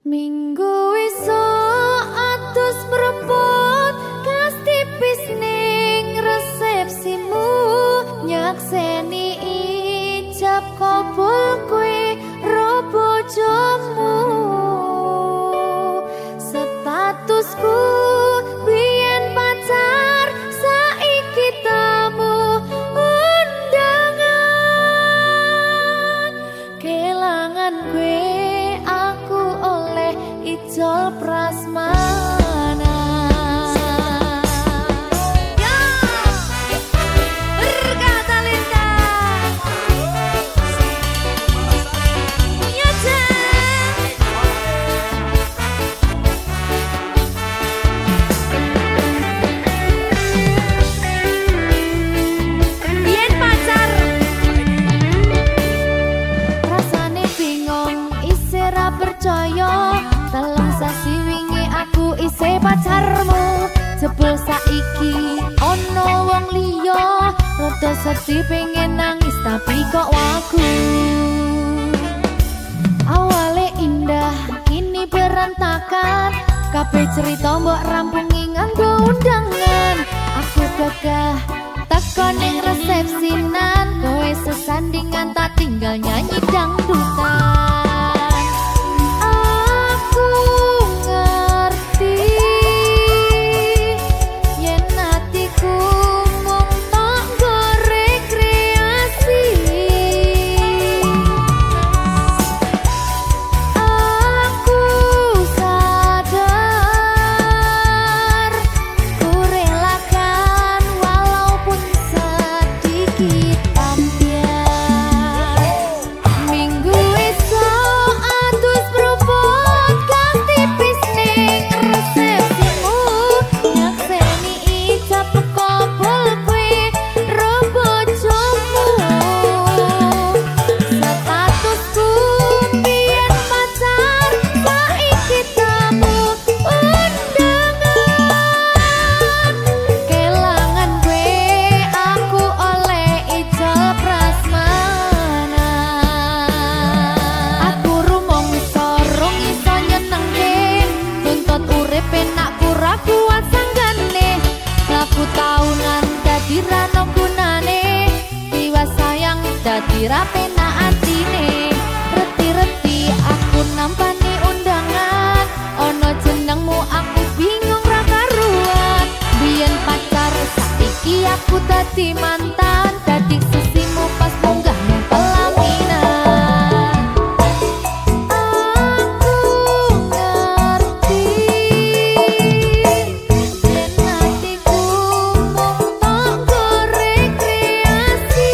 Minggu esuk atus mrepot kas tipis ning resepsimu nyakseni ijab kabul kowe ro bojomu statusku biyen pacar saiki tamu undangan kelangan kowe aku oleh ijol prasmanan. Percaya telung sasi wingi aku isih pacarmu jebul saiki ono wong liya rada sedih pengen nangis tapi kok wagu awale indah kini berantakan kabeh cerita mbok rampungi nganggo undangan aku gagah teko ning resepsinan kowe sesandingan tak tinggal nyanyi dangdutan. Dira penak atine reti-reti aku nampani undangan ono jenengmu aku bingung ra karuan biyen pacar saiki aku dadi mantan dadi sesimu pas munggah nang pelaminan aku ngerti yen hatiku mung tanggo rekreasi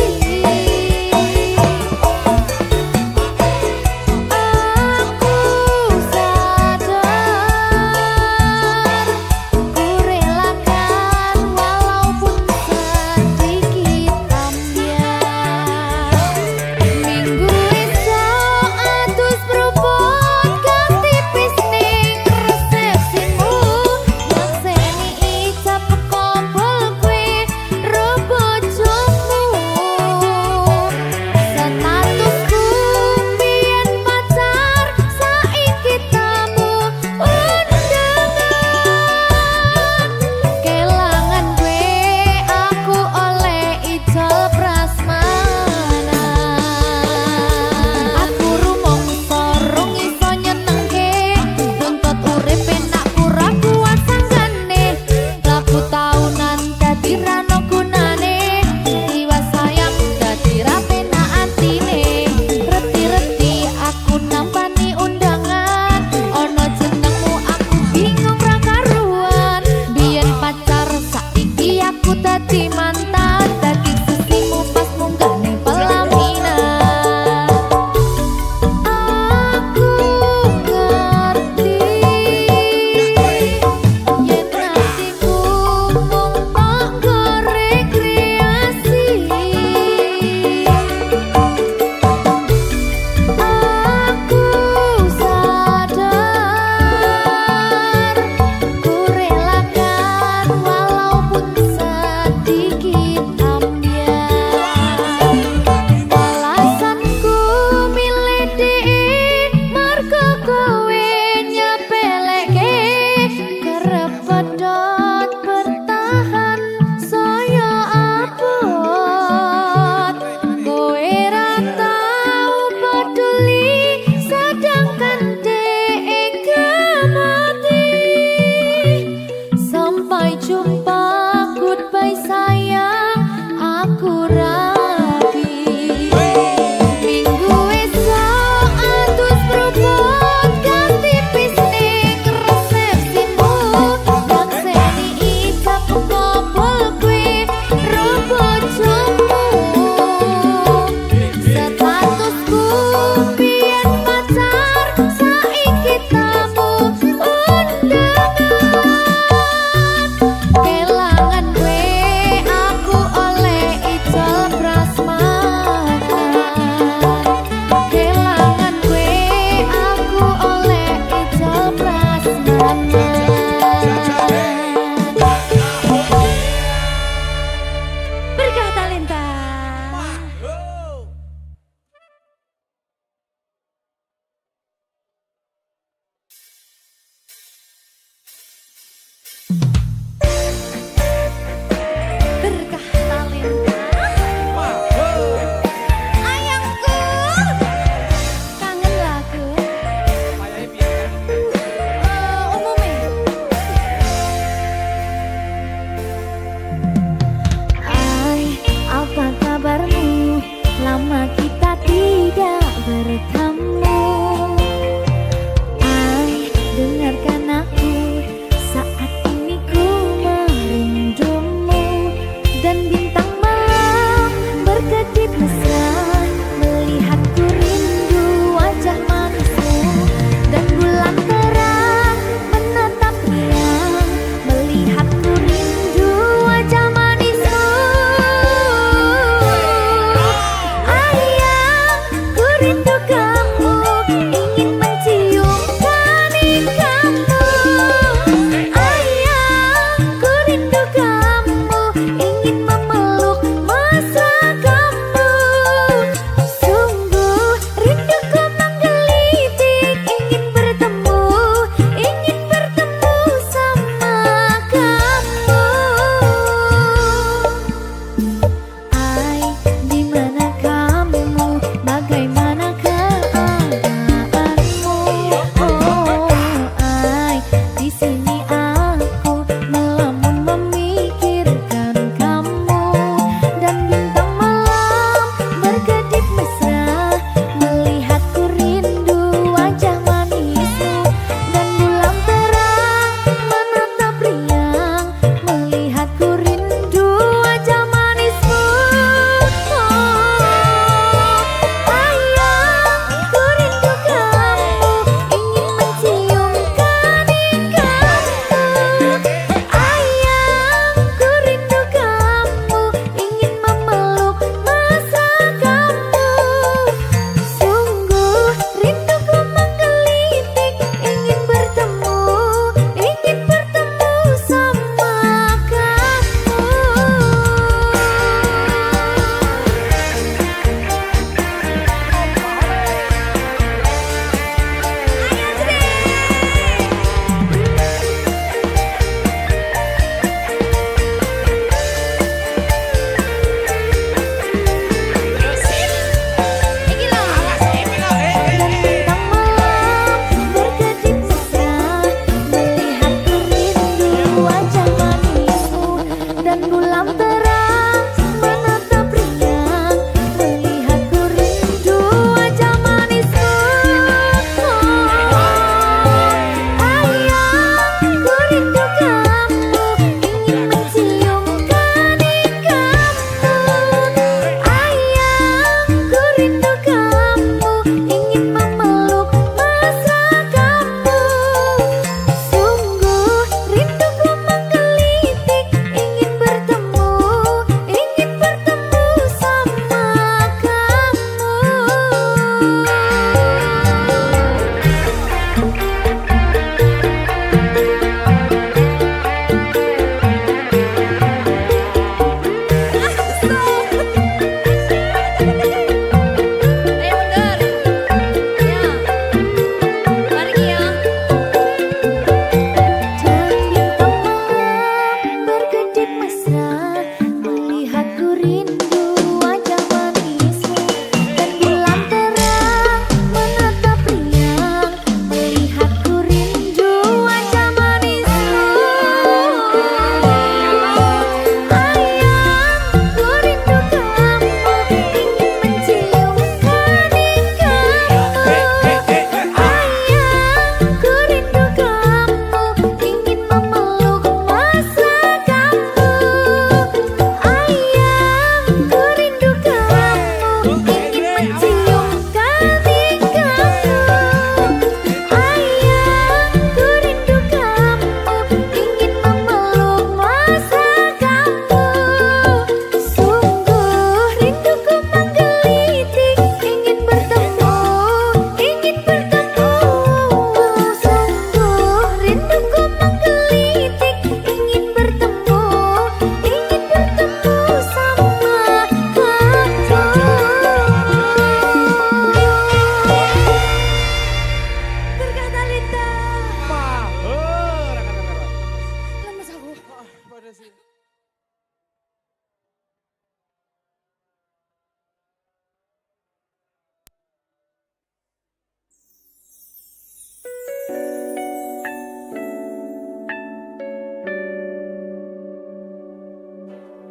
aku rapi. Minggu esok atus berubah ganti pisnik resepsimu. Yang seni ijab ngobol kue robo jomu. Statusku biyen pacar saiki tamu undangan. Kelangan kue aku oleh ijol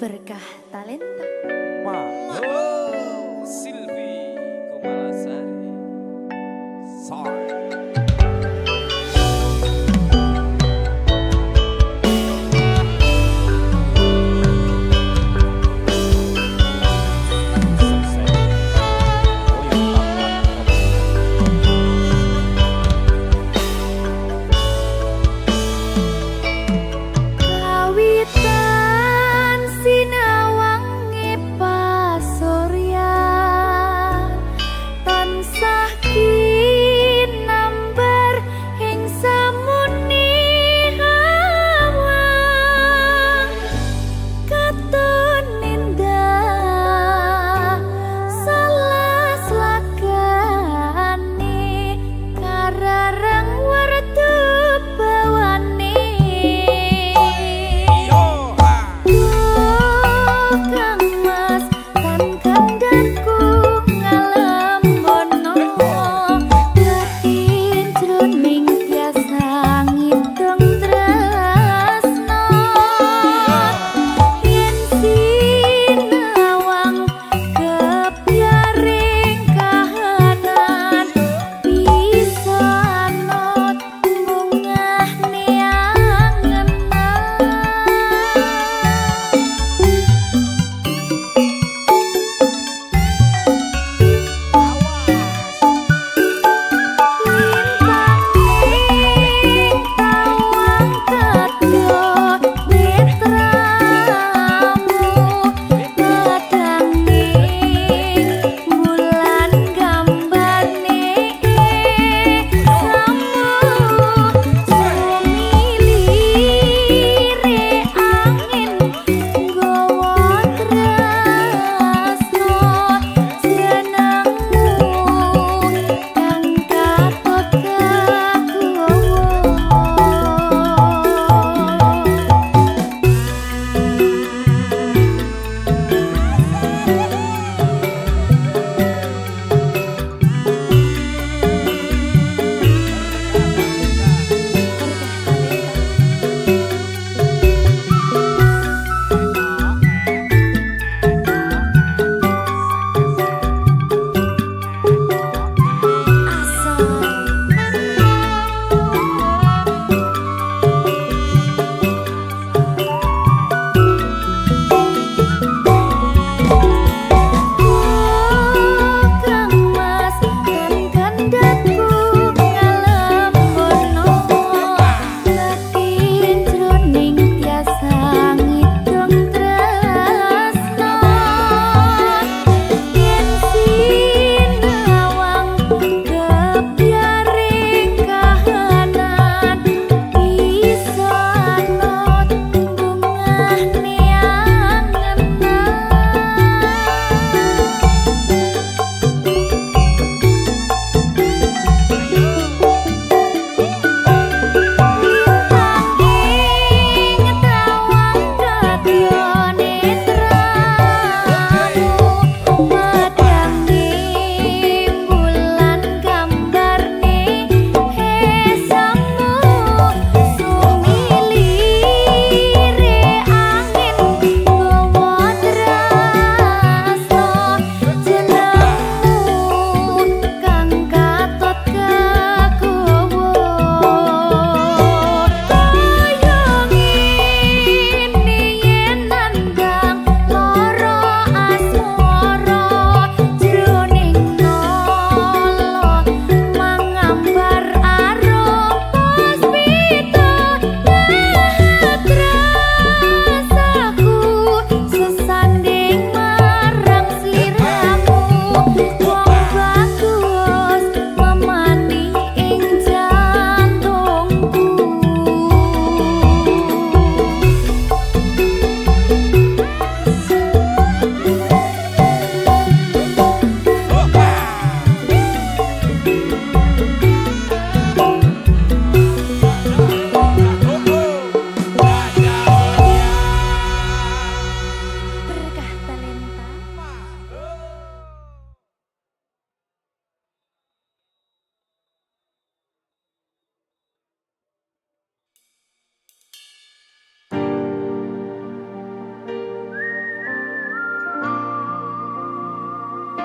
berkah talenta. Oh, Silvi Kumalasari. Sorry. Kawitan sinawang ngepa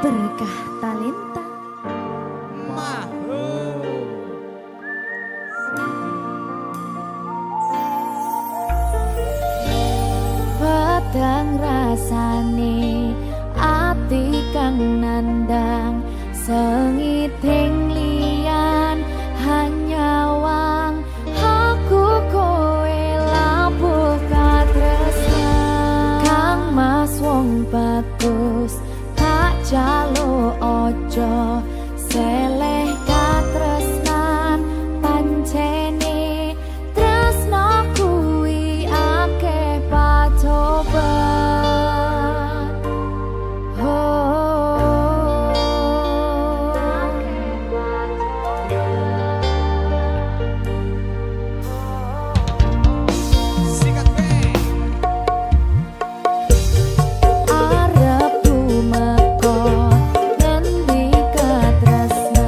berkah talenta. Pedang rasane ati kang nandang sengiting liyan hanya wang aku kowe labuh katresnan kang mas wong bagus tak jalo ojo seleh katresnan pancene tresno kuwi akeh pacoban Sikat be. arep tumeka ngendi katresnan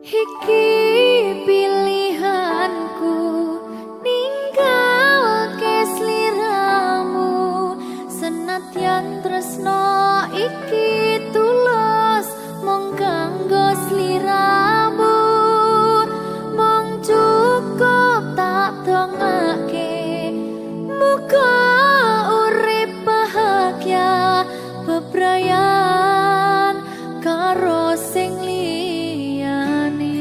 Iki pilihanku ninggal ke sliramu, senadyan tresno iki tulus mung kanggo sliramu, mung cukup tak dongake muga urip bahagia bebrayan karo sing liyane.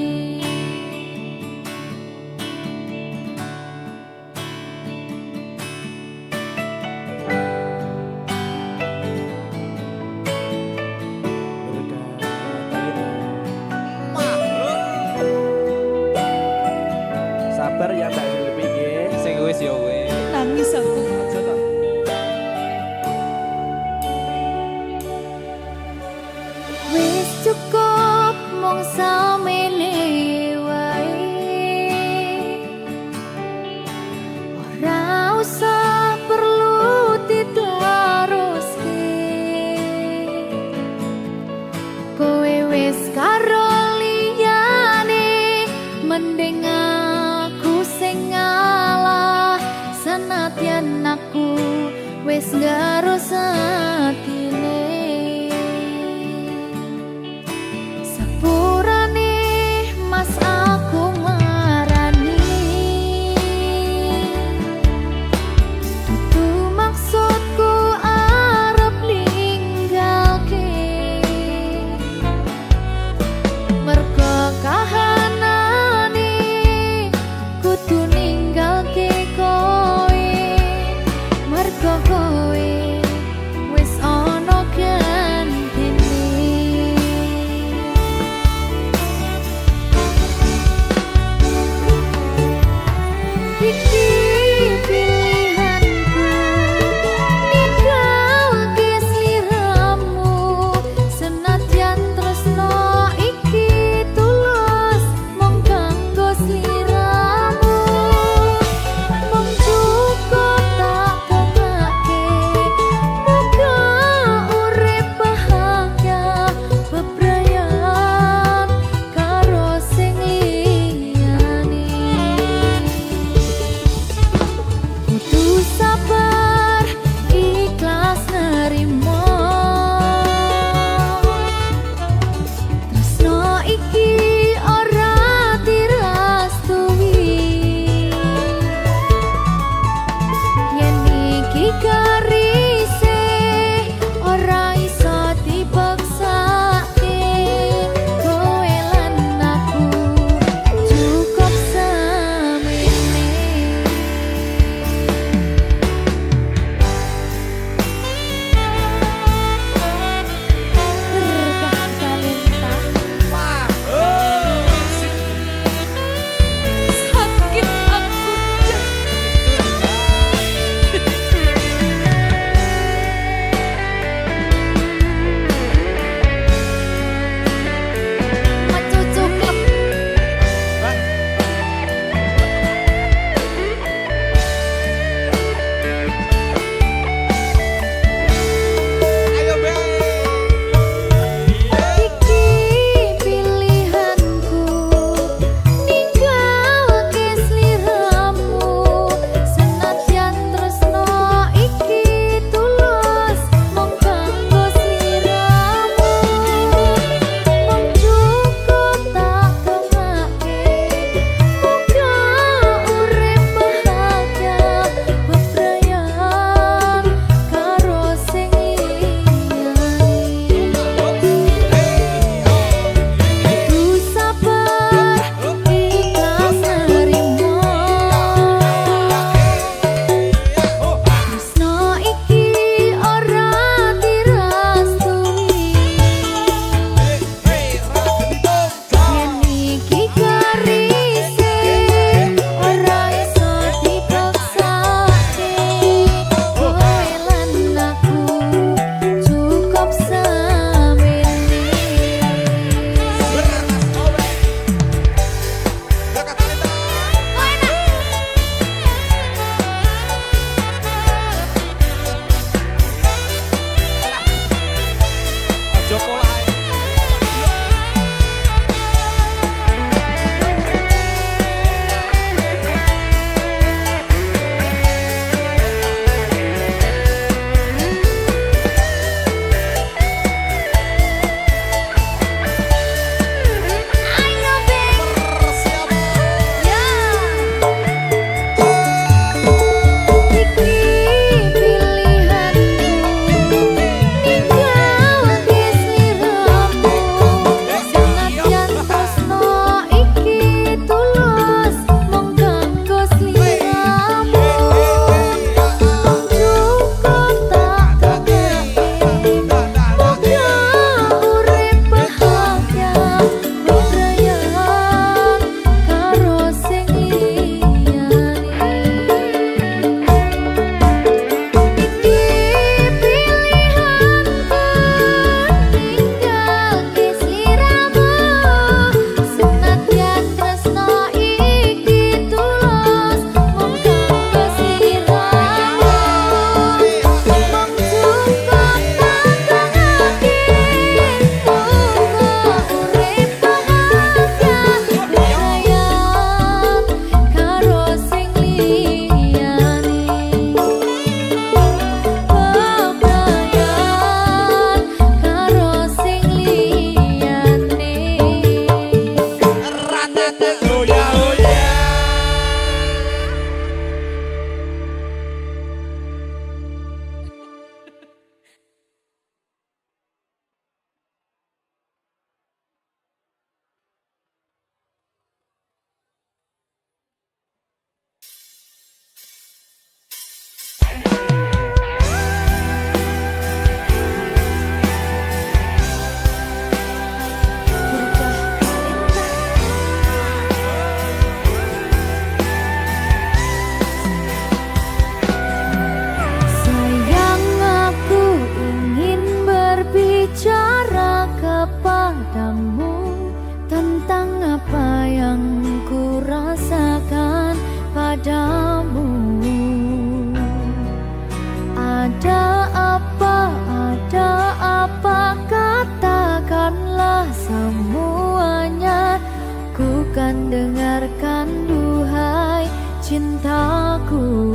cintaku.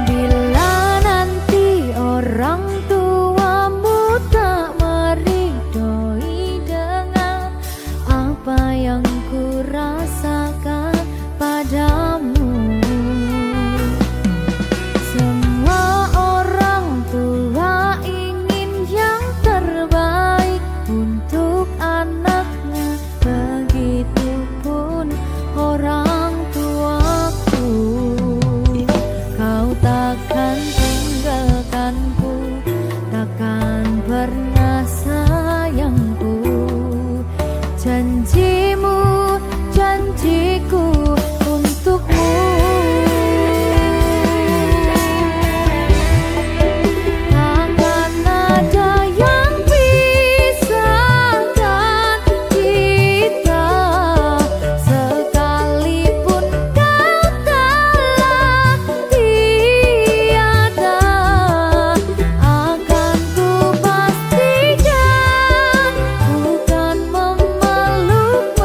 Bila nanti orang tuamu tak meridhoi dengan apa yang ku rasakan padamu, semua orang tua ingin yang terbaik untuk anaknya, begitupun orang tuaku. Kau takkan tinggalkanku, takkan pernah sayangku. Janjimu, janjiku untukmu. Takkan ada yang pisahkan kita, sekalipun kau telah tiada. Akan ku pastikan bukan memelukmu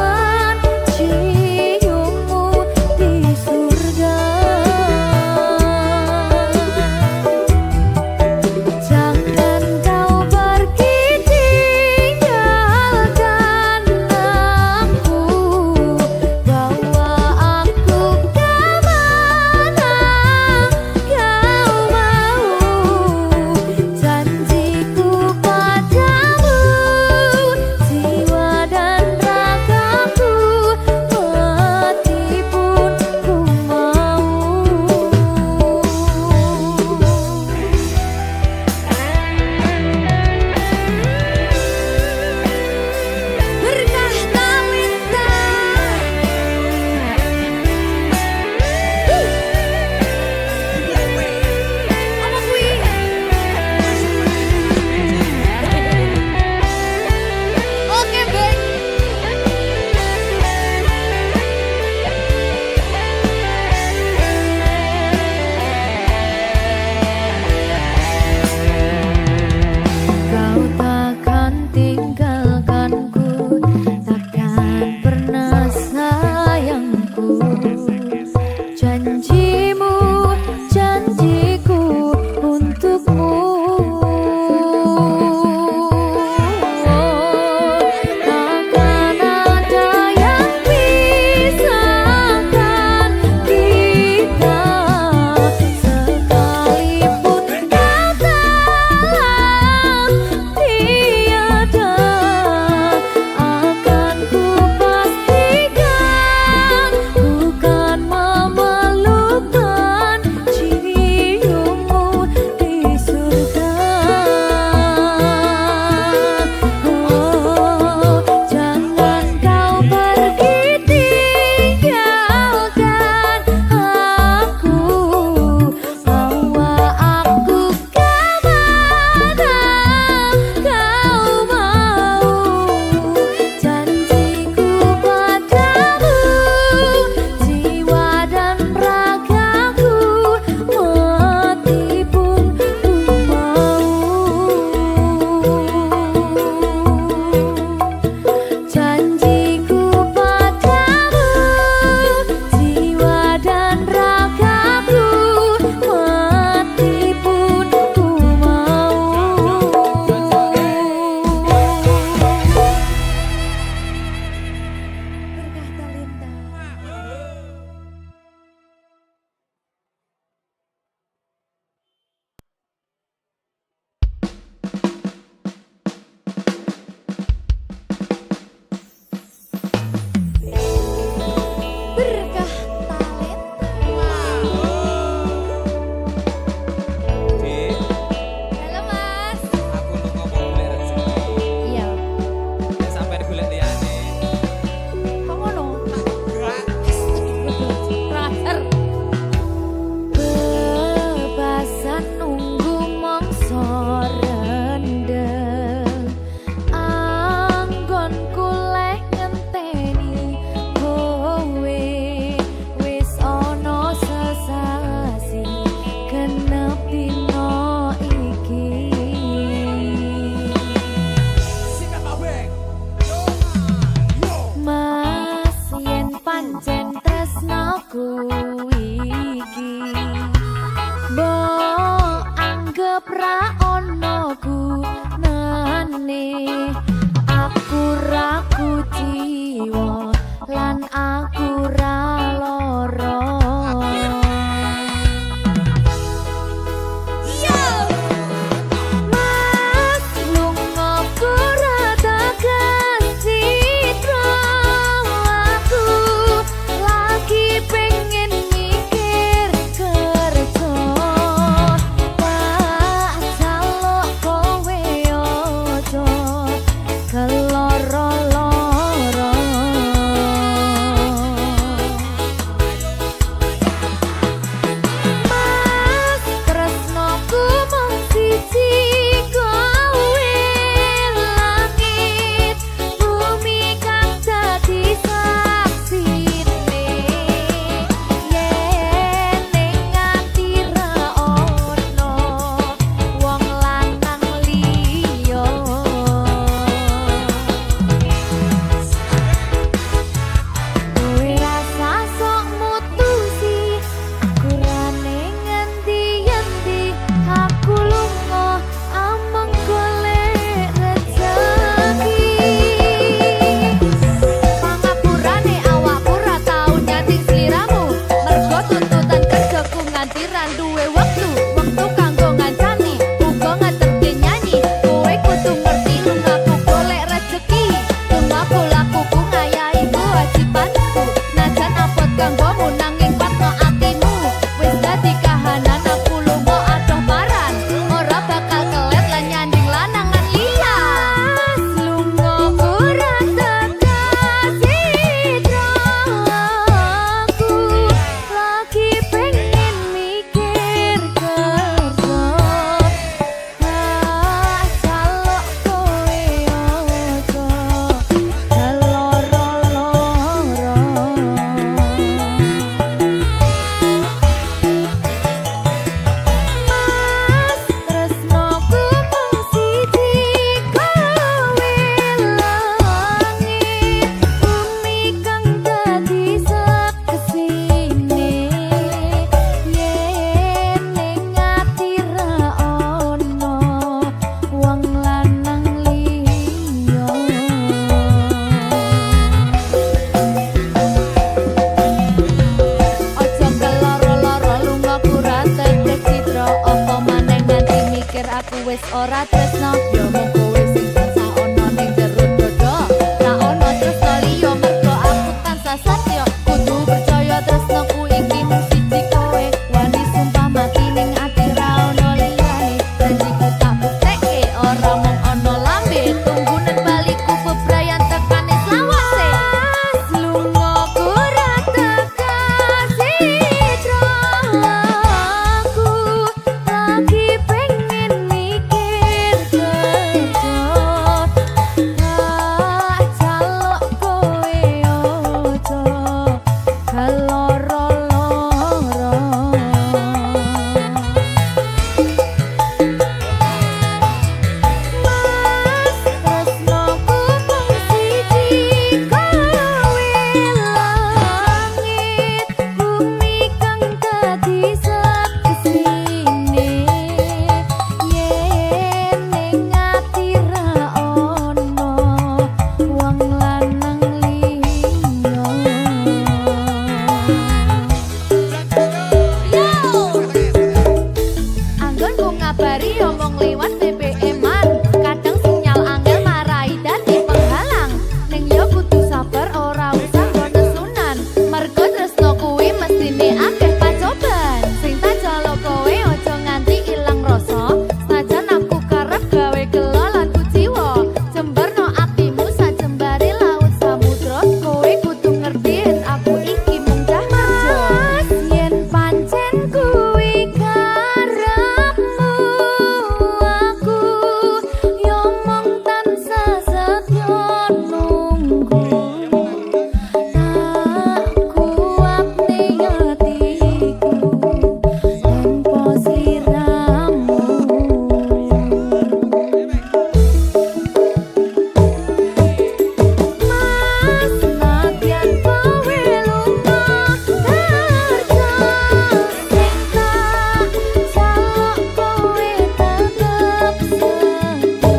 wis ora tresno yo mung kowe sing tansah ono ning jero dodo ra ono tresno liya mergo aku tansah satya kudu percaya tresnoku iki mung siji kowe wani sumpah mati ning ati ra ono liyane janjiku tak buktekke ora mung ono lambe tunggunen baliku bebrayan tekane selawase lunga ora tekan sitra aku lagi pengen mikir kerja tak jaluk kowe ojo kaloro-loro Mas tresnoku mung siji kowe langit bumi kang dadi sekesine yen ning ati ra ono wong lanang liya Anggonku ngabari omong liwat BBM-an kadang sinyal angel marai dadi penghalang ning yo kudu sabar ora usah nesunan mergo tresno kuwi mestine akeh pacoban sing tak jaluk kowe aja nganti ilang rasa senajan aku karep gawe gelo lan kujiwa jembarno atimu sajembare laut samudra kowe kudu ngerti yen aku iki mung dah kerja yen pancen kuwi karepmu aku yo mung tansah setya nunggu tak kuat ning atiku tanpa sliramu Mas nadyan kowe lunga kerja sing tak jaluk kowe tetep setya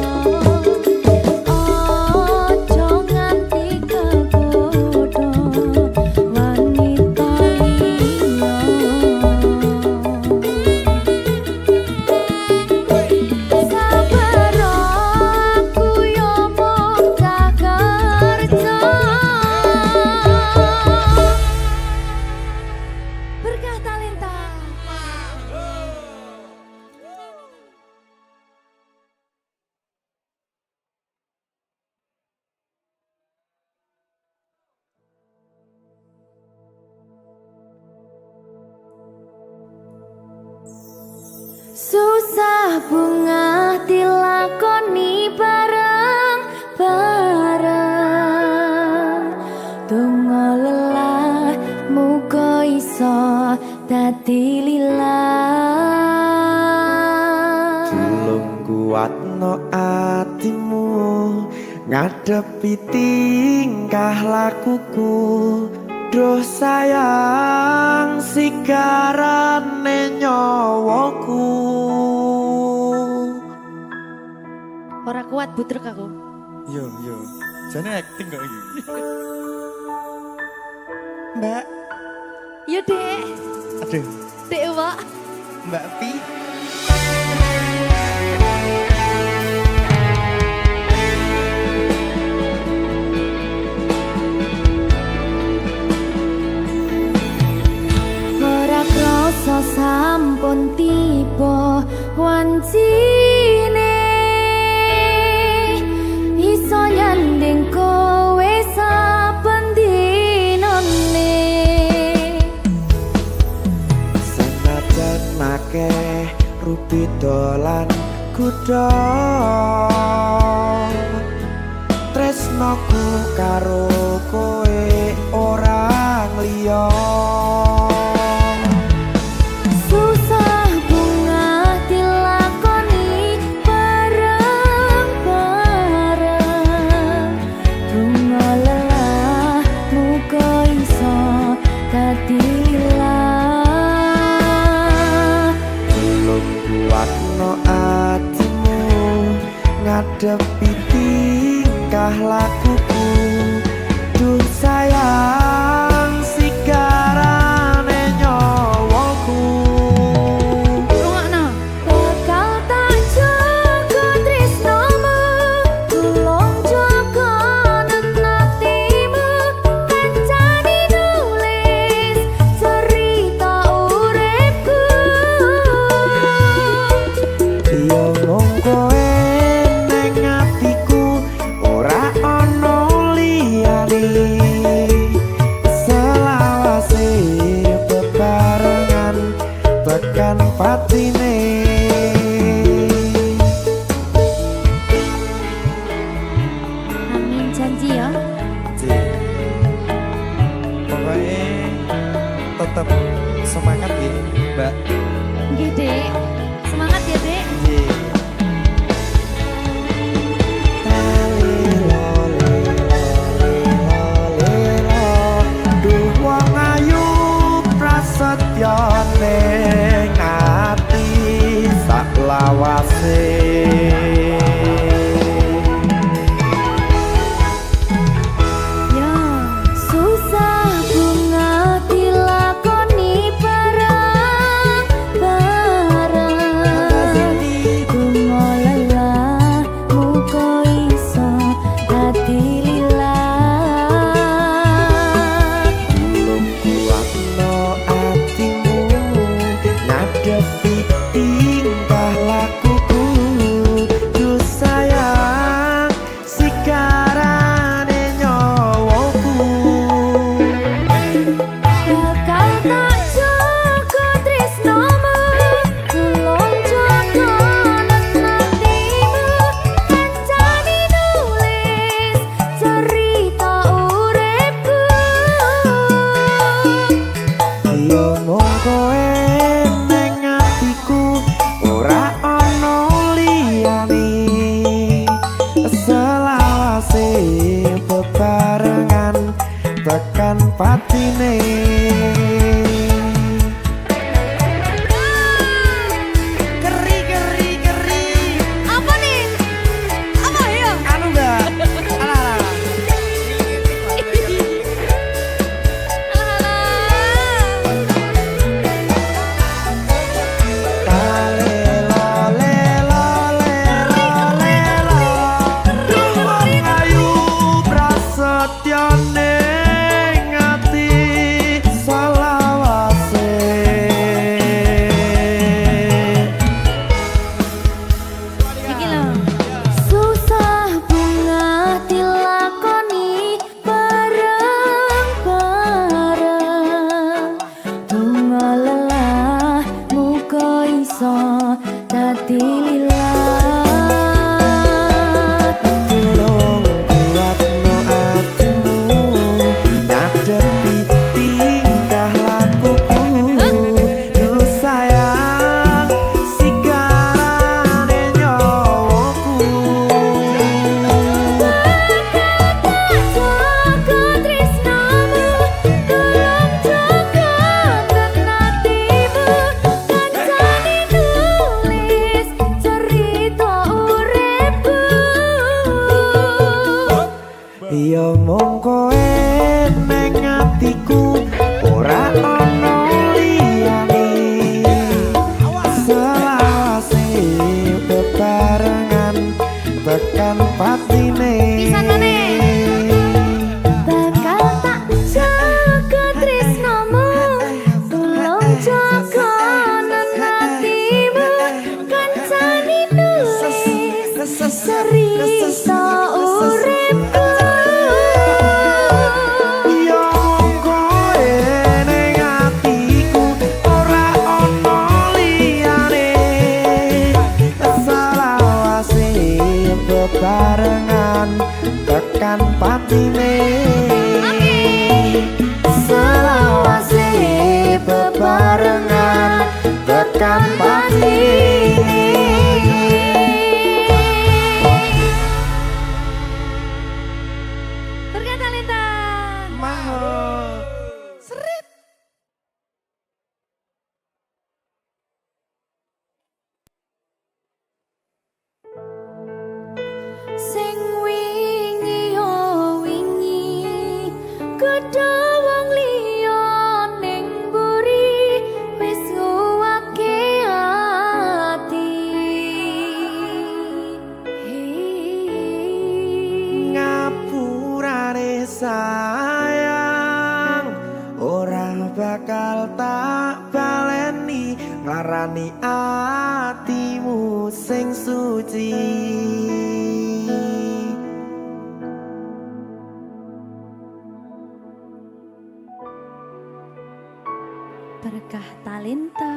ojo nganti kegodho wanita liya sabar aku yo mung dah kerja berkah talenta susah bunga dilakoni bareng-bareng donga lelah muga iso dadi lillah Tulung kuatno atimu ngadepi tingkah lakuku Duh sayang sigarane nyawaku ora kuat butrek aku Yo, jane acting kok iki. Mbak, yo dek aduh, dek Wak Mbak Pi. ora krasa sampun tiba wancine iso nyanding kowe saben dinane Senajan akeh rupi dolan kuda tresnoku karo kowe ora liya susah bunga dilakoni bareng-bareng bunga lelah muga iso dadi lillah Tulung kuatno atimu tetap semangat ya Mbak. Nggih, Dek. Semangat ya, Dek. Nggih. Ning ati sak lawase Ya, susah bunga dilakoni bareng-bareng. Bunga lelah muka iso dadi lilah. belum kuatno atimu ngadepi tingkah lakuku duh sayang sikarane nyawaku Bakal tak jaga tresnomu, tulung jaga nantimu. Kancani nulis cerita uripku. yo mung kowe ning atiku ora ana liyane selawase bebarengan tekan patine keri Apa nih? Apa ya? anu enggak alah Iki lho. Susah bunga dilakoni bareng-bareng. Bunga lelah muka iso dadi lilah. Tulung kuatno atimu ngadepi tingkah lakuku duh sayang sikarane nyawaku Jaga tresnamu, tulung jaga nantimu. Kancani nulis cerita uripku. ya mung kowe ning atiku ora ana liyane selawase bebarengan tekan patine Pisanane. Bakal tak jaga tresnamu, tulung jaga nantimu. Kancani nulis cerita uripku. ya mung kowe ning atiku ora ana liyane selawase bebarengan tekan patine selawase bebarengan tekan patine Berkat Talenta. Mahal. Sing wingi yo wingi gedhe wong liya ning mburi wis nguwake ati. Ngapurane sayang ora bakal tak baleni nglarani atimu sing suci Berkah Talenta.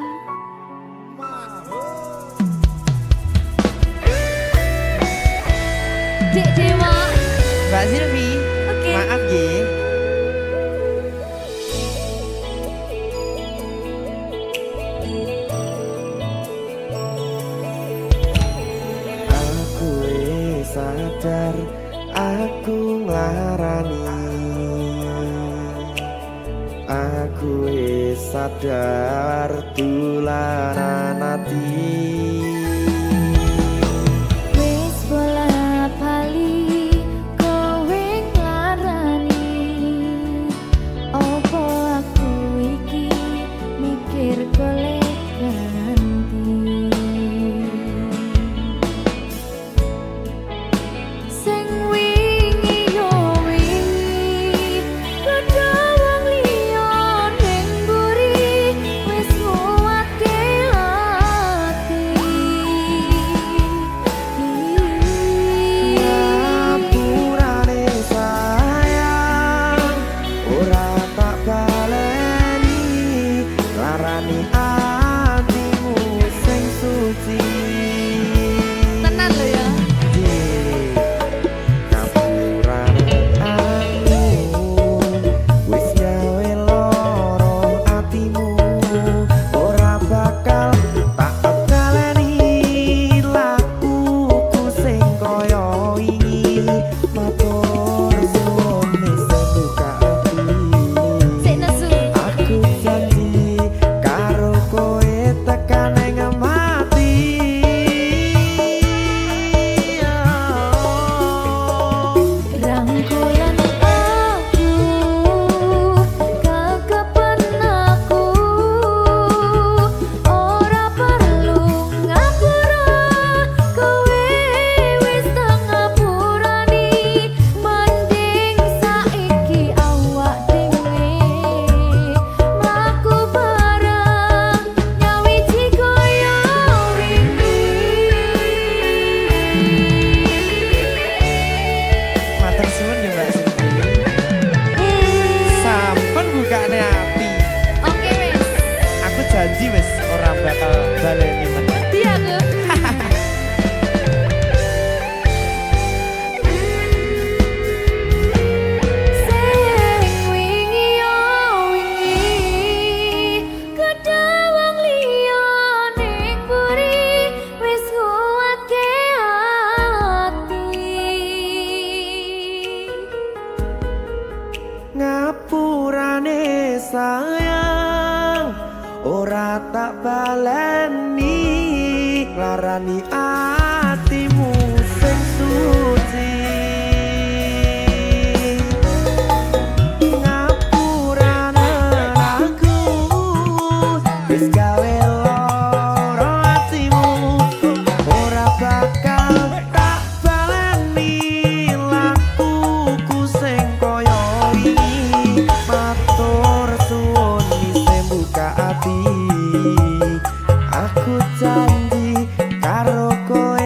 Dek Dewa. Mbak Silvi, Oke. maaf ya. sadar dolanan ati. Wis bola bali kowe nglarani, opo aku iki mikir golek ganti. Sing wingi yo wingi padha wong liya ning mburi, wis nguwatke ati. Ngapurane sayang ora tak baleni, larani atimu sing suci. Tenan lho ya. Ngapurane aku wis gawe loro atimu, ora bakal tak baleni lakuku sing kaya wingi. Matur suwun wis buka ati. Sik nesu. Aku janji karo kowe tekan ing mati. Rangkulan aku, kekepen aku, ora perlu ngapura, kowe wis tak ngapurani. Mending saiki awak dhewe mlaku bareng, nyawiji koyo wingi. Matur suwun ya Mbak Silvi. Sampun bukane ati. Oke wis. Aku janji wis ora bakal baleni meneh. Iya aku. Sing wingi yo wingi kadha wong liya ning mburi, wis nguwatke ati. Ngapurane sayang ora tak baleni, larani atimu sing suci. Ngapurane aku wis gawe loro atimu, ora bakal tak baleni lakuku sing kaya wingi. Matur suwun wis buka ati. Aku janji karo kowe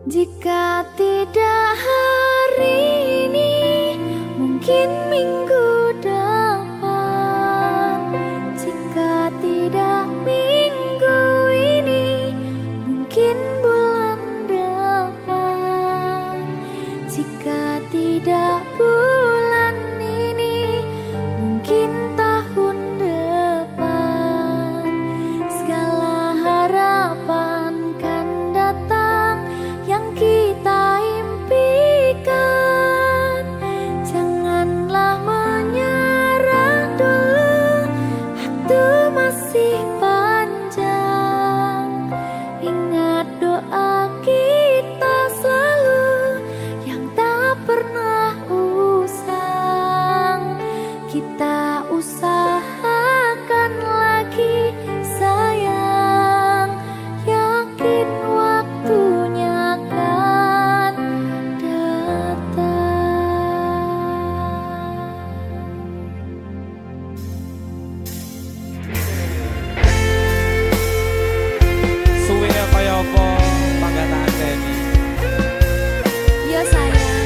Jika tidak hari ini, mungkin minggu depan. Jika tidak minggu ini, mungkin bulan depan. Jika tidak bulan ini, mungkin tahun depan. Segala harapan kan datang yang kita impikan. Janganlah menyerah dulu, waktu masih panjang. Ingat doa kita selalu yang tak pernah usang. Kita usahakan lagi sayang, yakin waktunya akan datang. Suwe kaya apa panggataan Deni? Ya sayang,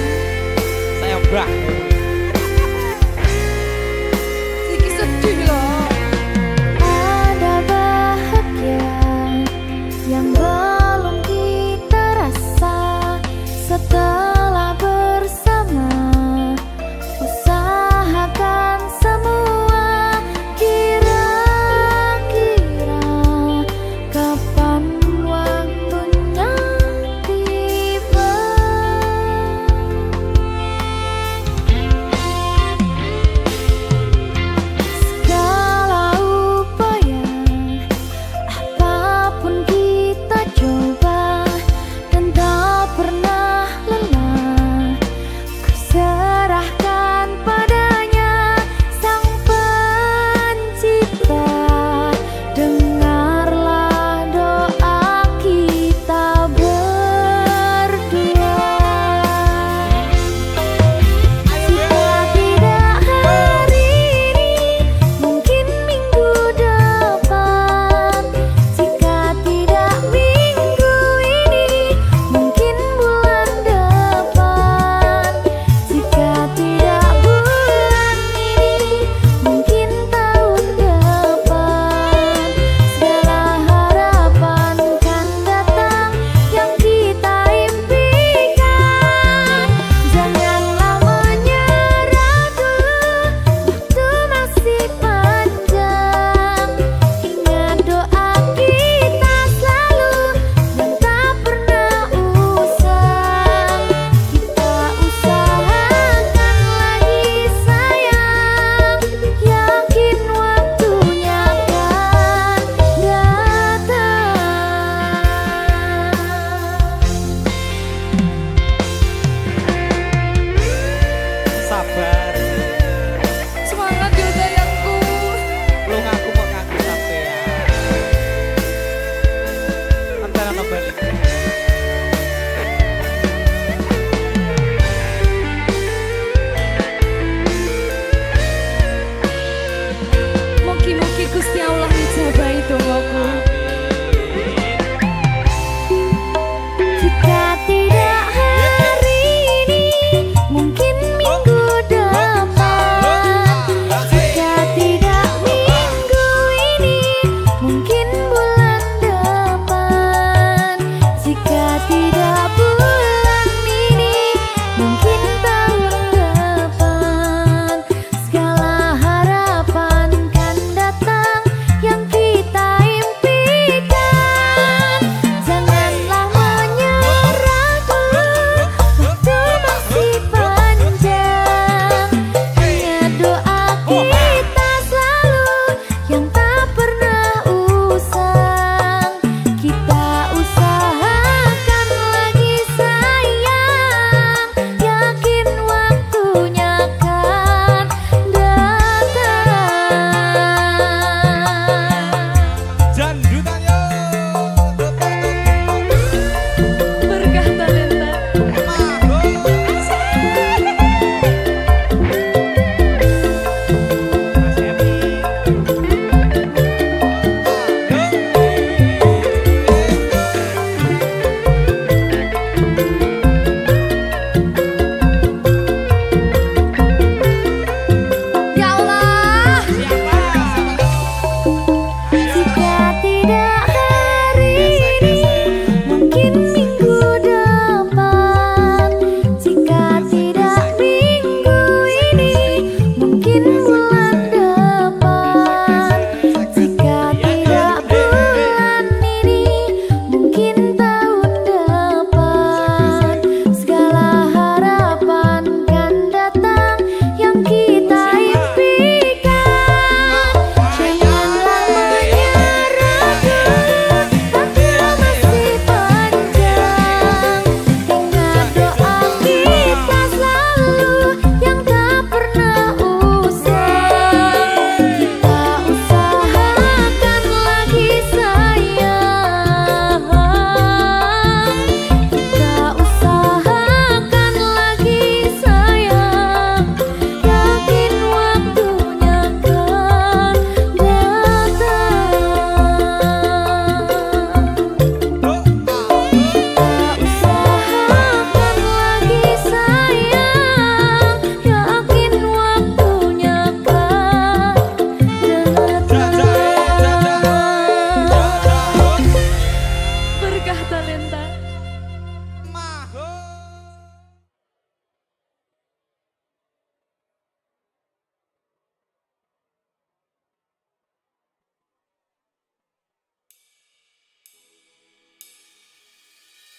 Saya mbak. Siki sedih loh. Ada bahagia yang belum kita rasa setelah bersama. Usahakan semua, kira-kira kapan waktunya tiba.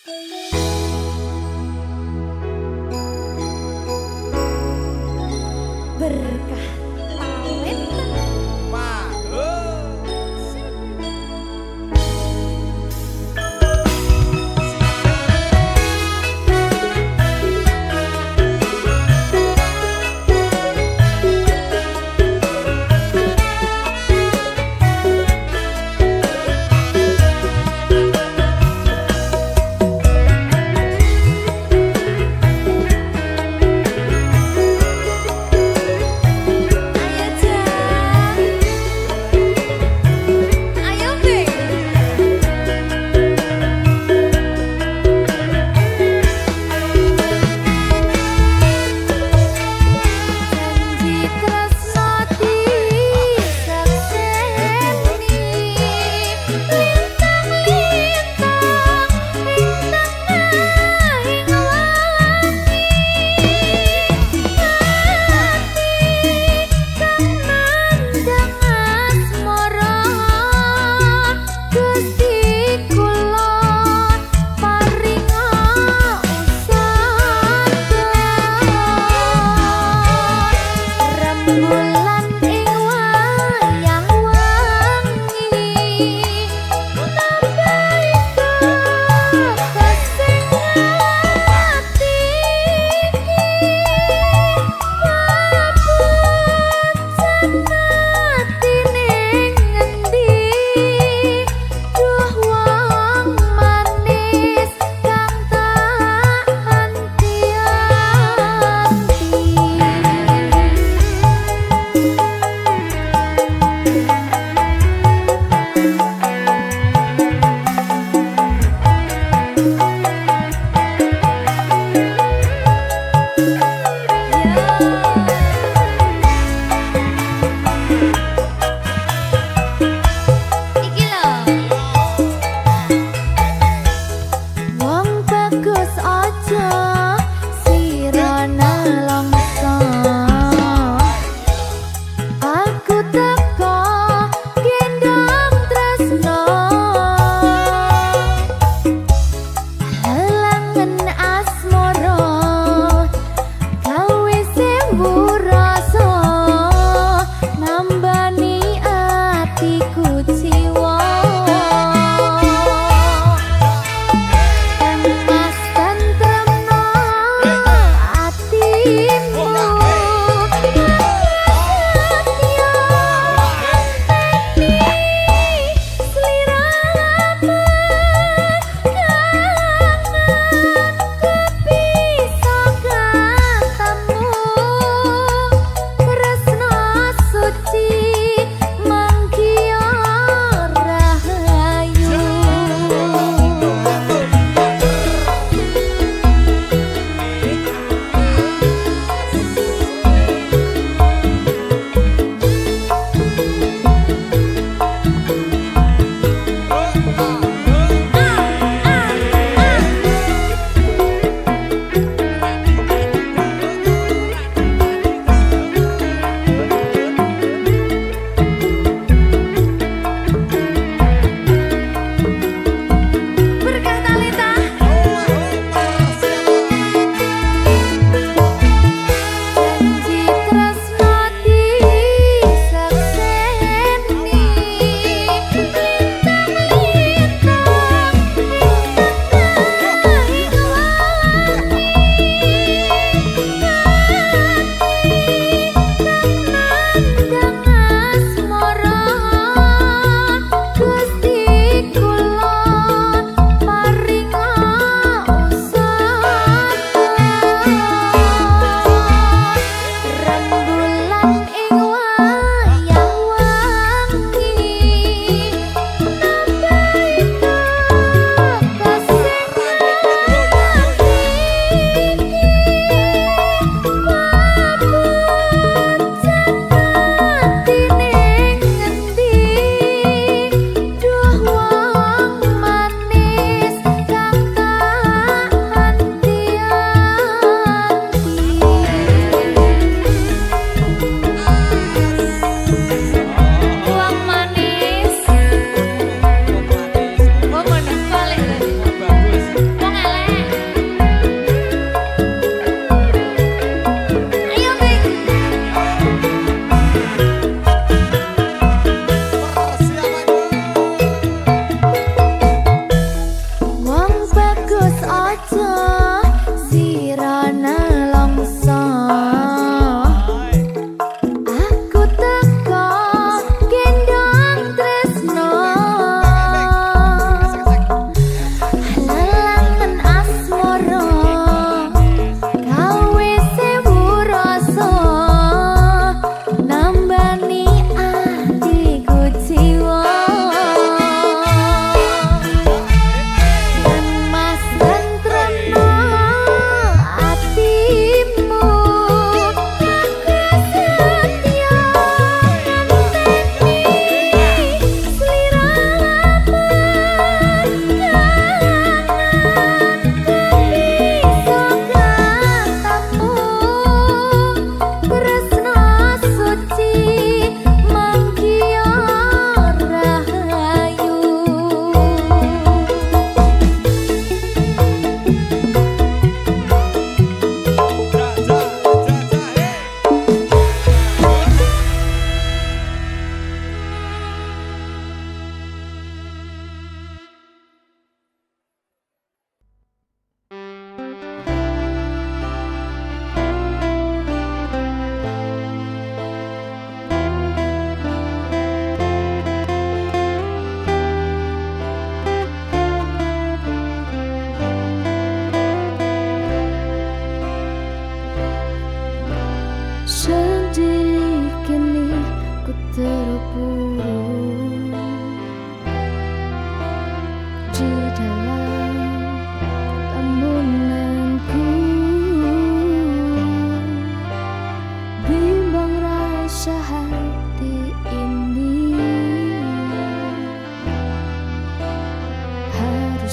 Berkah talenta.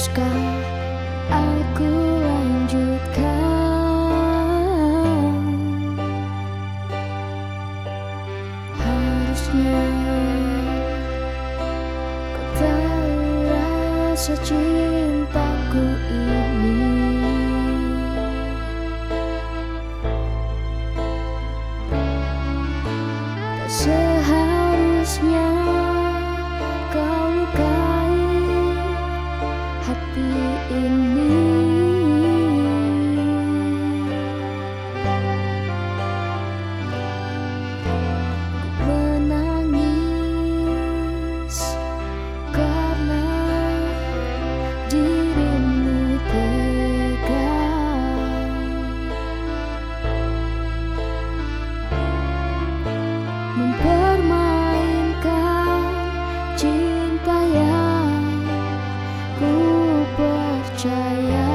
Haruskah aku lanjutkan? Harusnya kau tahu rasa cintaku ini. Tak seharusnya kau lukai hati ini. Ku menangis karena dirimu tega mempermainkan cinta yang ku percaya.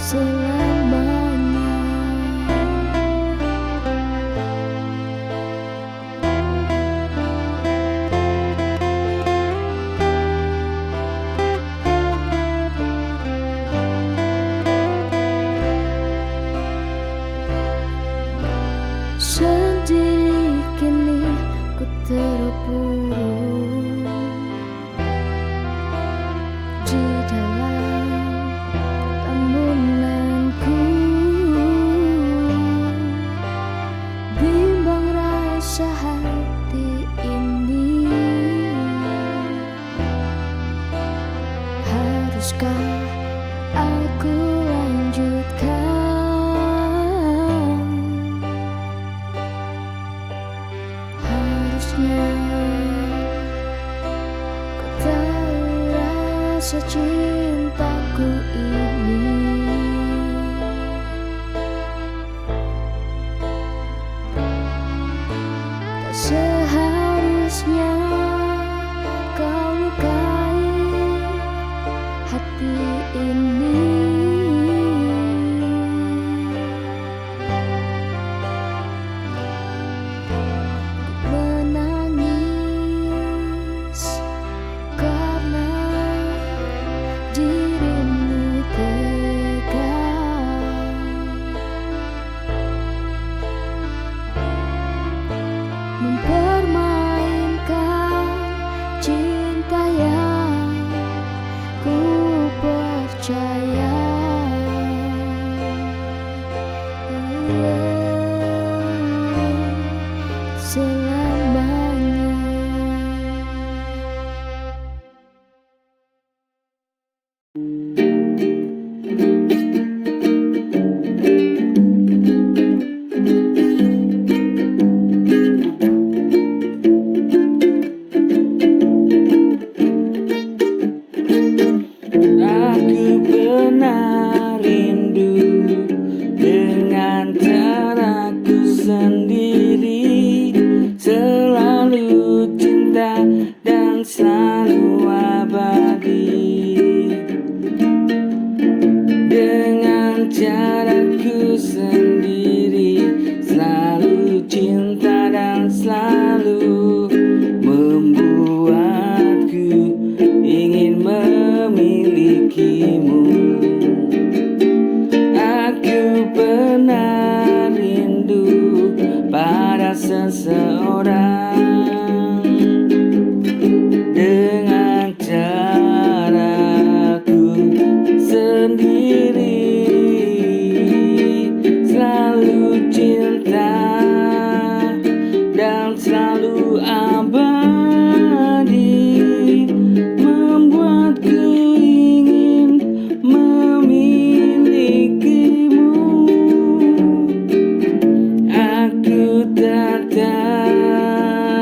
Selamanya sendiri kini ku terpuruk di dalam lamunanku. Bimbang rasa hati ini. Haruskah aku lanjutkan? Harusnya kau tahu rasa cintaku ini. Tak seharusnya kau lukai hati ini. Menangis karena dirimu tega mempermainkan cinta yang ku percaya. Selamanya. Aku pernah rindu dengan caraku sendiri, selalu cinta dan selalu abadi. Dengan caraku sendiri, selalu cinta dan selalu membuatku ingin memilikimu. Aku pernah rindu pada seseorang dengan caraku sendiri, selalu cinta dan selalu abadi, membuatku ingin memilikimu. Aku tak tahu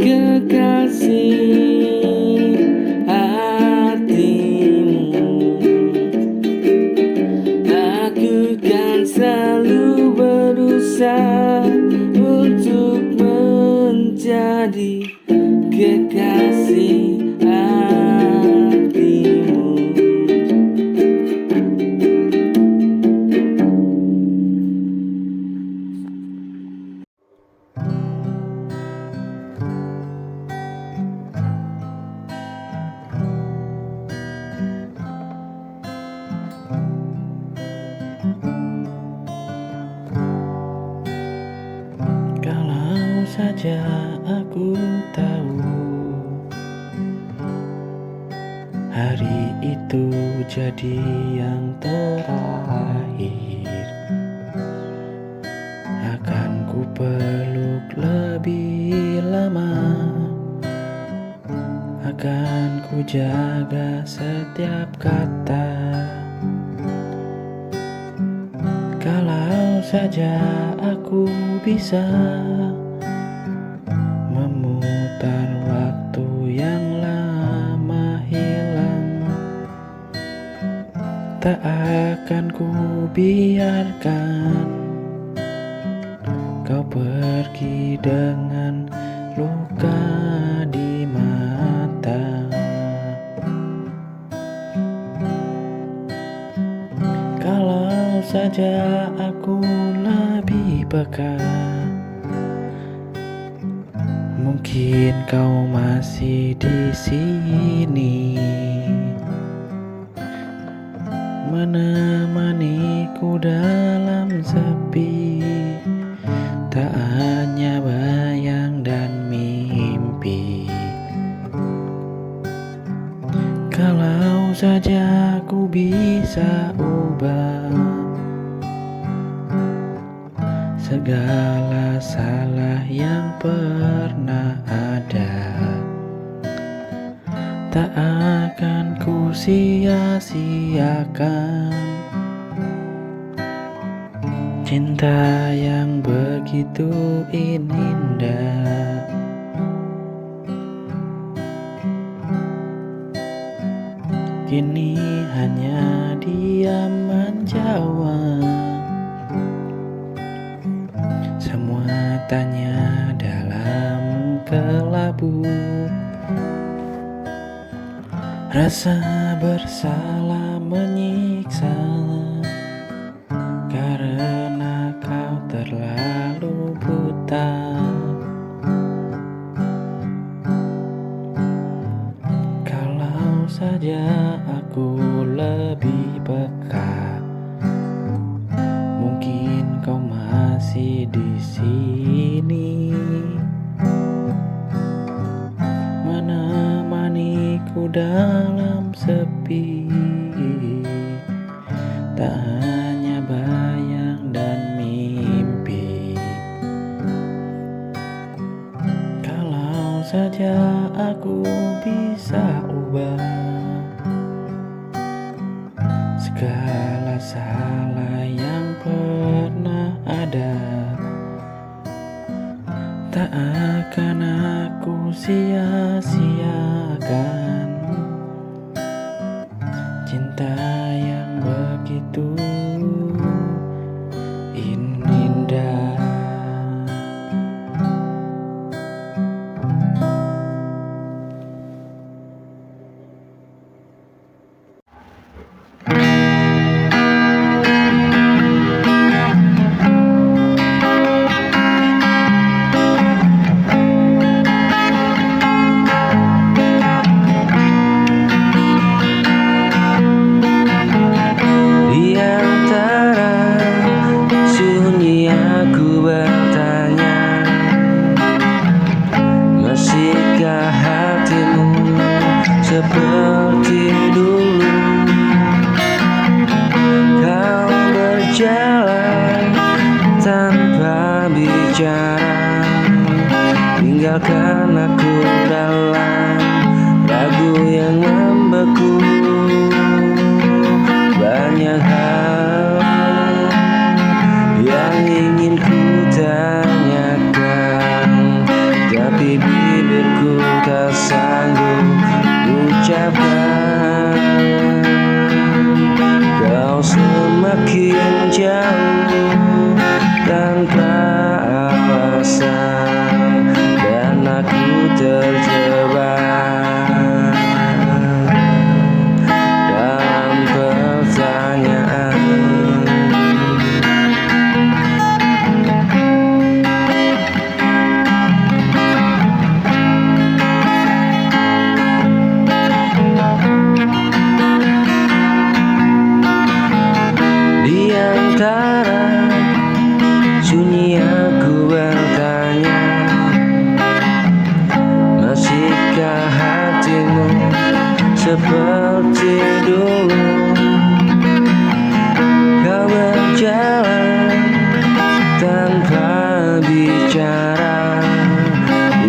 kekasih hatimu. Aku kan selalu berusaha untuk menjadi kekasih hatimu. Kalau saja aku tahu hari itu jadi yang terakhir, akan ku peluk lebih lama, akan ku jaga setiap kata. Kalau saja aku bisa memutar waktu yang lama hilang, tak akan ku biarkan kau pergi dengan luka di mata. Kalau saja aku lebih peka, mungkin kau masih di sini, menemaniku dalam sepi, tak hanya bayang dan mimpi. Kalau saja aku bisa ubah segala salah yang pernah ada, tak akan ku sia-siakan cinta yang begitu indah. Kini hanya diam menjawab semua tanya dalam kelabu. Rasa bersalah menyiksa karena kau terlalu buta. Kalau saja aku lebih peka, mungkin kau masih di sini, menemaniku dalam sepi, tak hanya bayang dan mimpi. Kalau saja aku bisa ubah segala salah yang pernah ada, tak akan aku sia-siakan cinta yang begitu indah. Seperti dulu kau berjalan tanpa bicara, tinggalkan aku dalam ragu yang membeku. Banyak hal yang ingin ku tanyakan tapi bibirku tak sanggup ucapkan. Kau semakin jauh tanpa alasan, dan aku terjebak dalam pertanyaan. Di antara sunyi aku bertanya, masihkah hatimu seperti dulu? Kau berjalan tanpa bicara,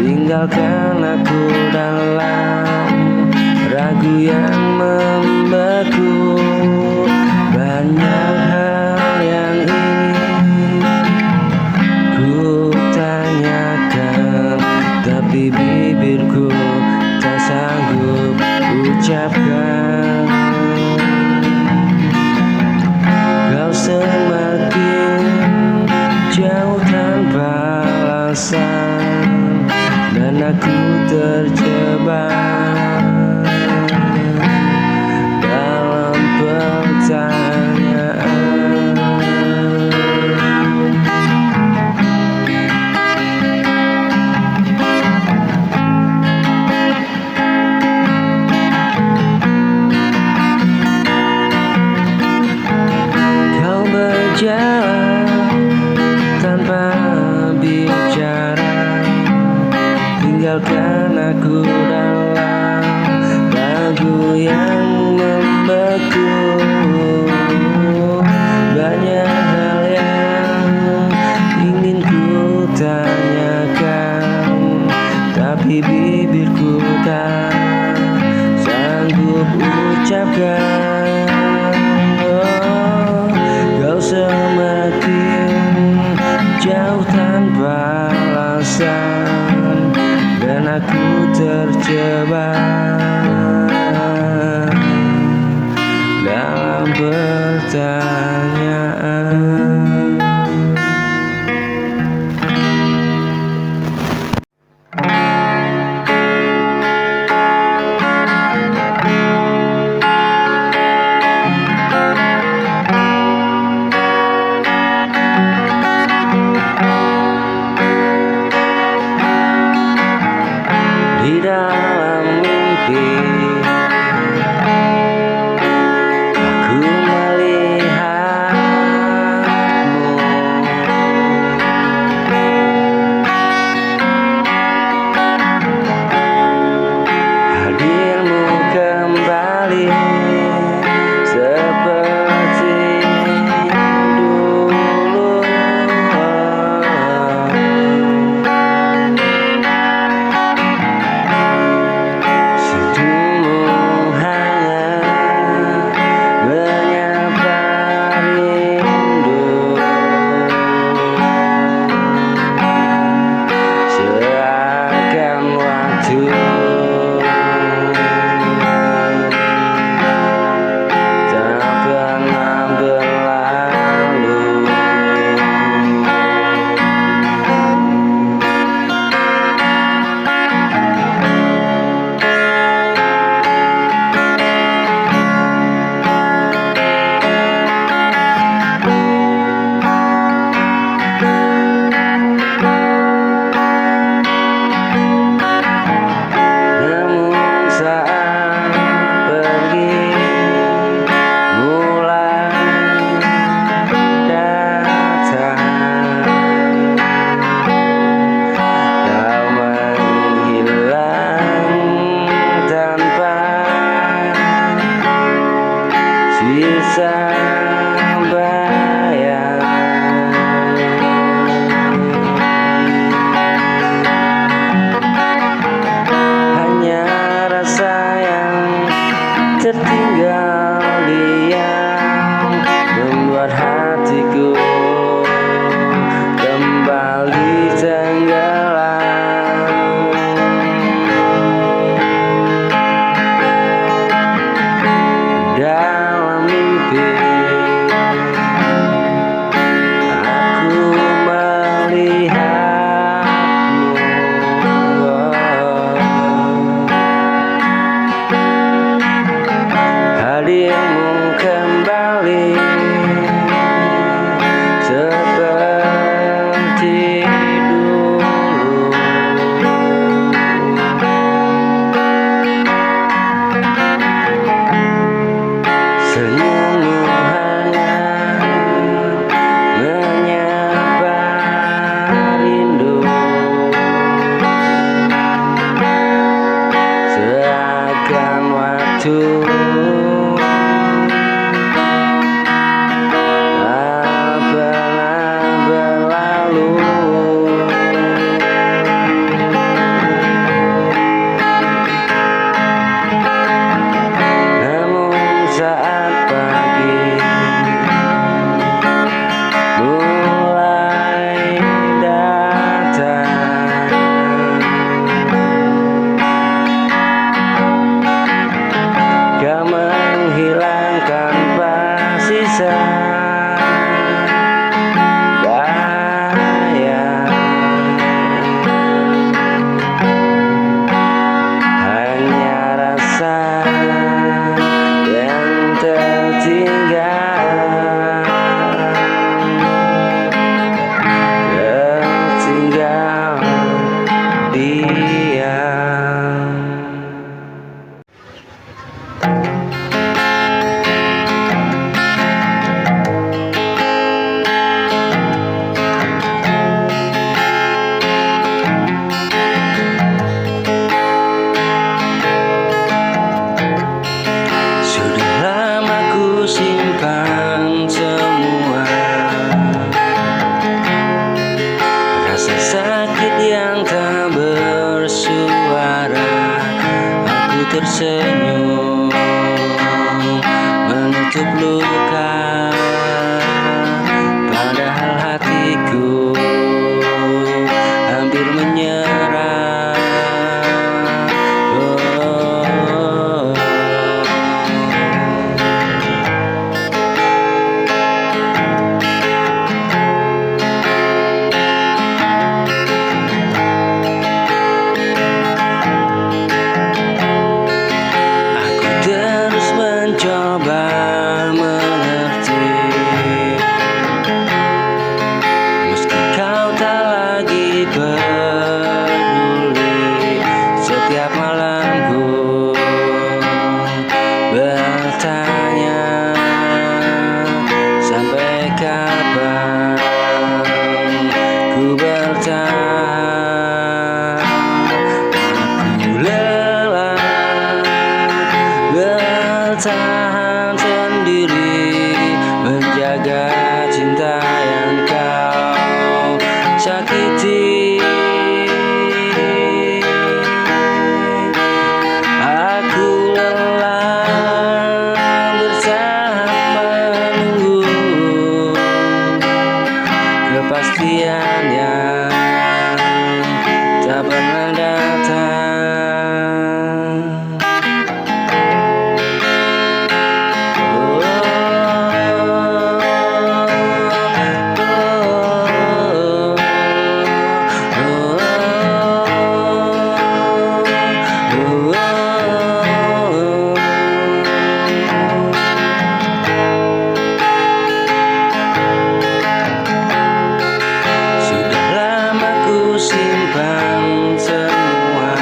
tinggalkan aku dalam ragu yang membeku. Banyak hal yang ingin ku tanyakan, tapi bibirku tak sanggup ucapkan. Kau semakin jauh tanpa alasan, dan aku terjebak dalam pertanyaan. Kau berjalan tanpa bicara, tinggalkan aku dalam lagu yang membeku. Banyak hal yang ingin ku tanyakan, tapi bibirku tak sanggup ucapkan. Oh, kau semakin jauh tanpa alasan, dan aku terjebak dalam pertanyaan. Di dalam mimpi aku melihatmu, hadirmu kembali seperti dulu. bahagia. Sudah lama ku simpan semua rasa sakit yang tak bersuara. Aku tersenyum menutup luka, padahal hatiku hampir menyerah. Oh. Aku terus mencoba mengerti, meski kau tak lagi peduli. Setiap malamku bertanya, sampai kapan ku bertahan. Aku lelah bertahan sendiri, menjaga cinta yang kau sakiti. Aku lelah bertahan menunggu kepastian yang tak pernah datang. Sudah lama ku simpan semua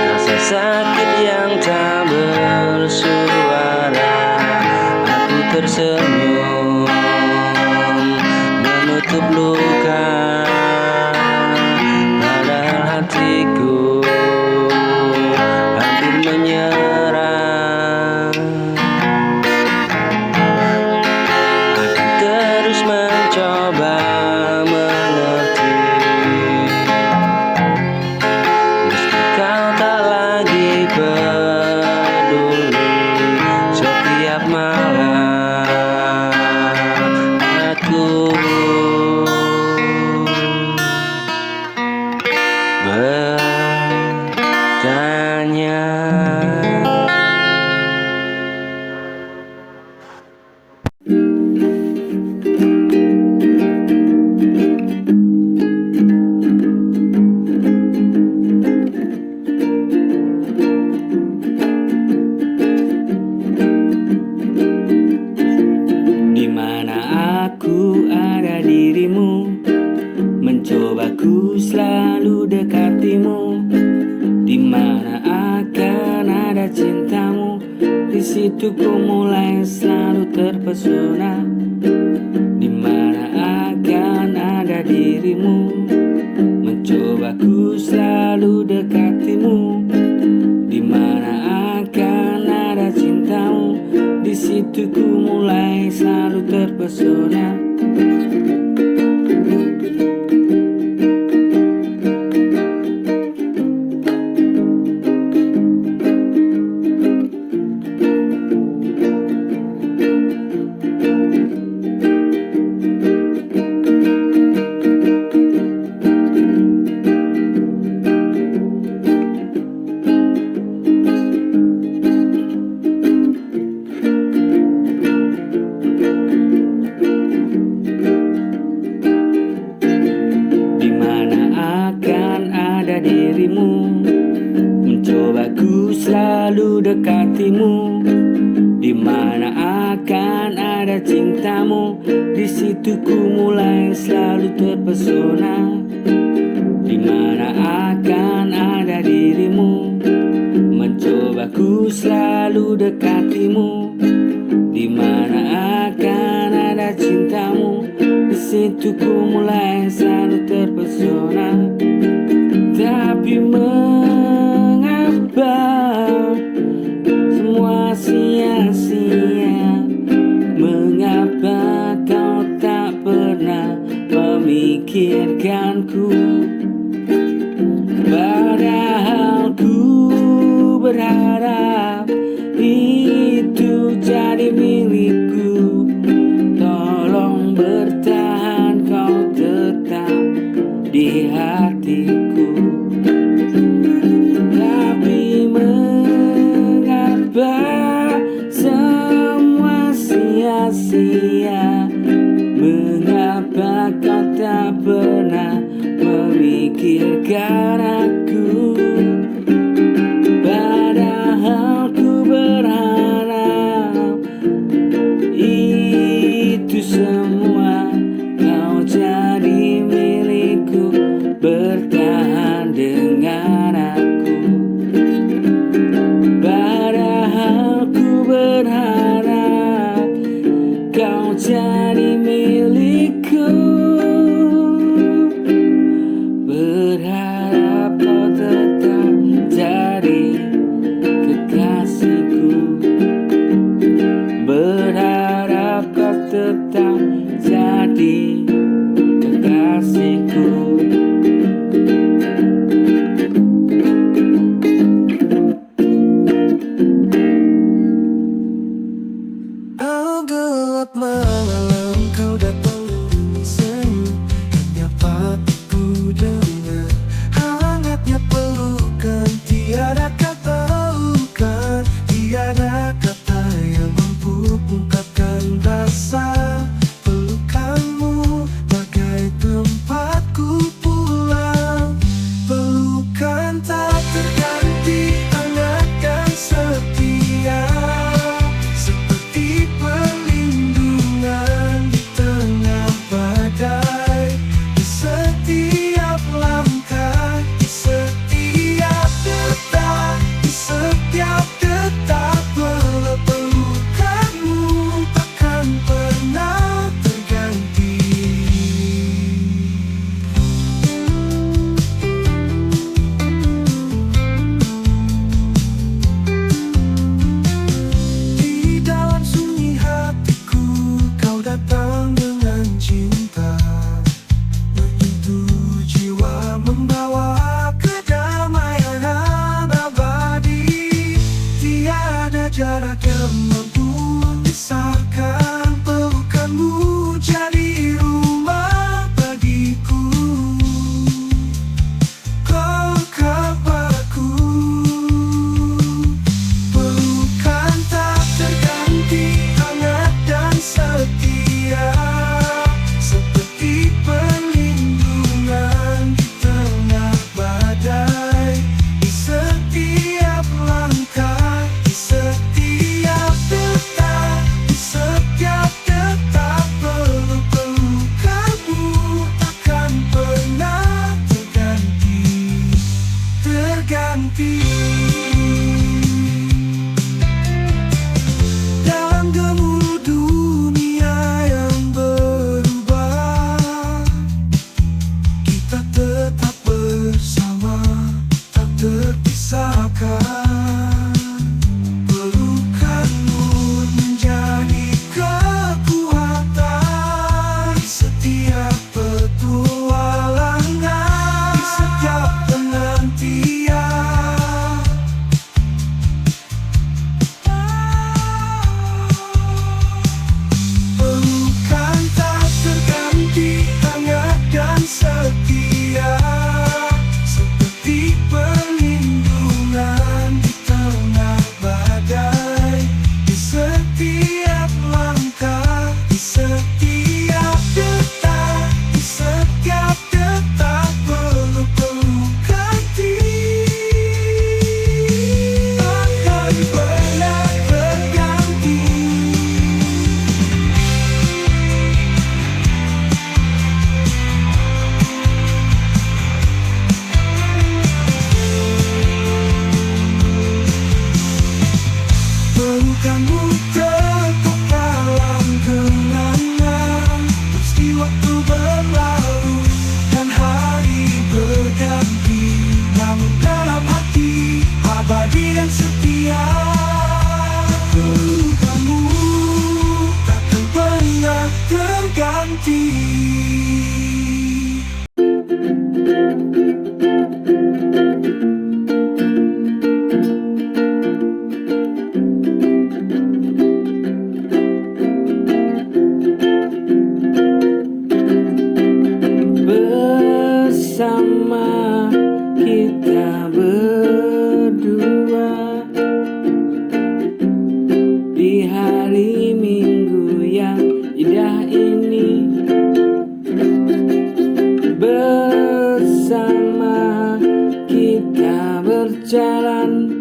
rasa sakit yang tak bersuara. Aku tersenyum menutup luka, padahal hatiku hampir menyerah. Aku terus mencoba mengerti, meski kau tak lagi peduli. Setiap malam aku bertanya. Di mana aku ada dirimu, mencoba ku selalu dekatimu. Di mana akan ada cintamu, di situ ku mulai selalu terpesona. Di mana akan ada dirimu, mencoba ku selalu dekatimu. Di mana akan ada cintamu, di situ ku mulai selalu terpesona. selalu dekatimu, di mana akan ada cintamu. Di situ ku mulai selalu terpesona. Waktuku mulai selalu terpesona, tapi mengapa semua sia-sia? Mengapa kau tak pernah memikirkanku? Padahal ku berharap itu jadi milikku. Tolong bertahan, kau tetap di hatiku. Tapi mengapa semua sia-sia? Mengapa kau tak pernah memikirkan aku? Padahal ku berharap itu semua kau jadi milikku. Bertahan dengan aku. Padahal ku berharap kau jadi milikku. Berharap kau tetap jadi kekasihku. Berharap kau tetap jadi kekasihku. Oh gelap malam, kau datang senyum, menyapa ku dengan hangatnya pelukan. Tiada kata lukan, tiada kata yang mampu ungkapkan rasa pelukanmu. Bagai tempatku pulang, pelukan tak terganti, hangat dan setia. Seperti perlindungan di tengah badai, di setiap langkah, di setiap detak, di setiap detak. Pelukanmu takkan pernah terganti. Di dalam sunyi hatiku, kau datang dengan cinta, menyentuh jiwa, membawa kedamaian abadi. Tiada jarak yang mampu pisahkan, pelukanmu jadi rumah bagiku. Kau kabarku, pelukan tak terganti, hangat dan setia. Seperti perlindungan di tengah badai, di setiap langkah, di setiap detak, di setiap detak. Pelukanmu takkan pernah terganti. Dalam gemuruh dunia yang berubah, kita tetap bersama, tak terpisahkan. Pelukanmu menjadi kekuatan di setiap petualangan, di setiap penantian. kita berdua di hari Minggu yang indah ini. Bersama kita berjalan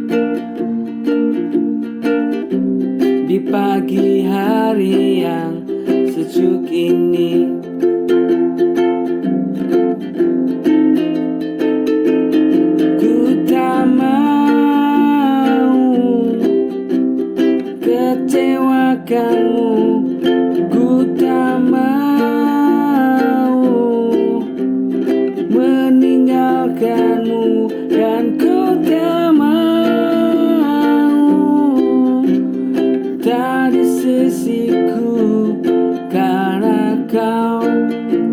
di pagi hari yang sejuk ini. Ku tak mau kecewakanmu, ku tak mau meninggalkanmu, dan ku tak mau tak di sisiku, karena kau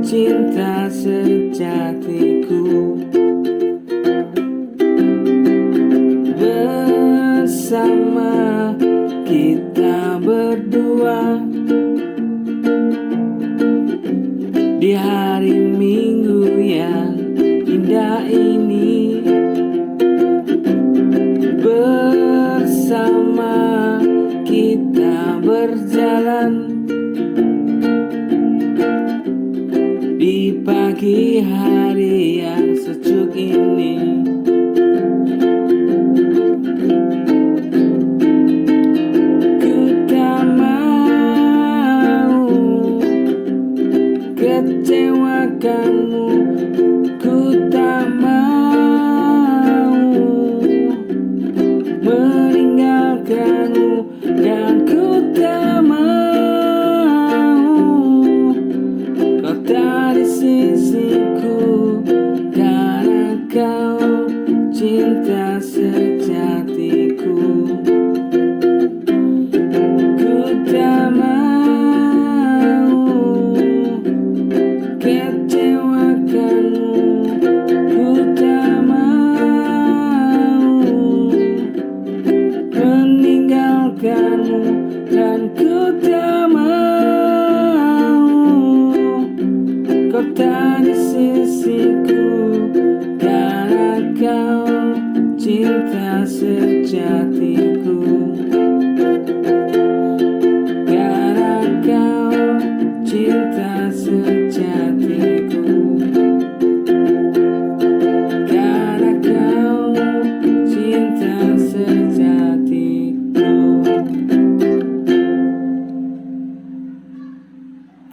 cinta sejatiku. Bersama kita berdua di hari Minggu yang indah ini. Bersama kita berjalan di pagi hari yang sejuk ini. Ku tak mau kecewakanmu, ku tak mau meninggalkanmu, dan ku tak mau kau tak di sisiku, karena kau cinta sejatiku. Ku tak mau kecewakanmu, ku tak mau meninggalkanmu, dan ku tak mau kau tak di sisiku, karena kau cinta sejatiku.